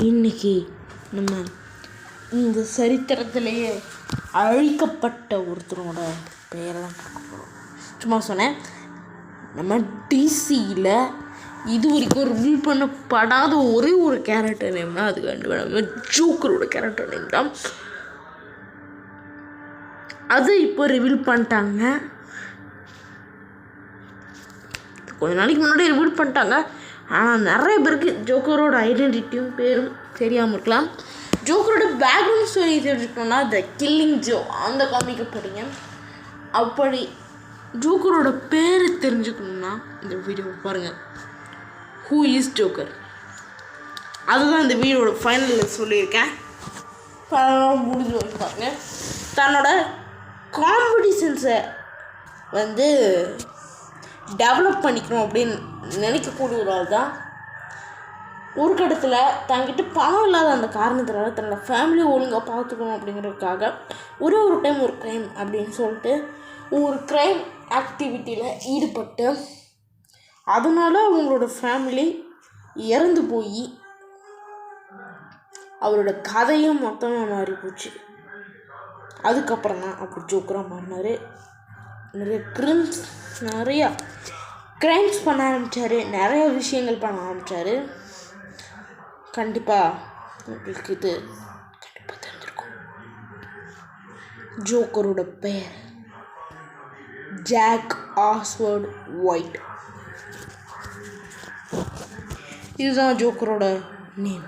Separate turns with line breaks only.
இன்னைக்கு நம்ம இந்த சரித்திரத்திலேயே அழிக்கப்பட்ட ஒருத்தரோட பெயரை தான் பார்க்க போகிறோம். சும்மா சொன்னேன். நம்ம டிசியில் இது வரைக்கும் ரிவீல் பண்ணப்படாத ஒரே ஒரு கேரக்டர் நேம் தான். அது நம்ம ஜோக்கரோட கேரக்டர் நேம் தான். அது இப்போ ரிவீல் பண்ணிட்டாங்க. கொஞ்ச நாளைக்கு முன்னாடி ரிவீல் பண்ணிட்டாங்க. ஆனால் நிறைய பேருக்கு ஜோக்கரோட ஐடென்டிட்டியும் பேரும் தெரியாமல் இருக்கலாம். ஜோக்கரோட பேக்ரவுண்ட் ஸ்டோரி தெரிஞ்சுக்கணுன்னா த கில்லிங் ஜோ அந்த காமிக்க போகிறீங்க. அப்படி ஜோக்கரோட பேரை தெரிஞ்சுக்கணுன்னா இந்த வீடியோவை பாருங்கள். ஹூ இஸ் ஜோக்கர், அதுதான் இந்த வீடியோட ஃபைனலில் சொல்லியிருக்கேன். முடிஞ்சு வைப்பாங்க. தன்னோட காம்படிஷன்ஸை டெவலப் பண்ணிக்கணும் அப்படின்னு நினைக்கக்கூடிய ஒரு ஆள் தான். ஒரு கட்டத்தில் தங்கிட்ட பணம் இல்லாத அந்த காரணத்தினால தன்னோட ஃபேமிலியை ஒழுங்காக பார்த்துக்கணும் அப்படிங்கிறதுக்காக ஒரு டைம் ஒரு க்ரைம் அப்படின்னு சொல்லிட்டு ஒரு க்ரைம் ஆக்டிவிட்டியில் ஈடுபட்டு அதனால் அவங்களோட ஃபேமிலி இறந்து போய் அவரோட கதையும் மொத்தமாக மாறி போச்சு. அதுக்கப்புறம் தான் அப்படி ஜோக்கராக மாறினார். நிறையா க்ரைம்ஸ் பண்ண ஆரம்பித்தார். நிறைய விஷயங்கள் பண்ண ஆரம்பித்தார். கண்டிப்பாக உங்களுக்கு இது கண்டிப்பாக தெரிஞ்சிருக்கும். ஜோக்கரோட பெயர் ஜாக் ஆஸ்வர்ட் ஒயிட். இதுதான் ஜோக்கரோட நேம்.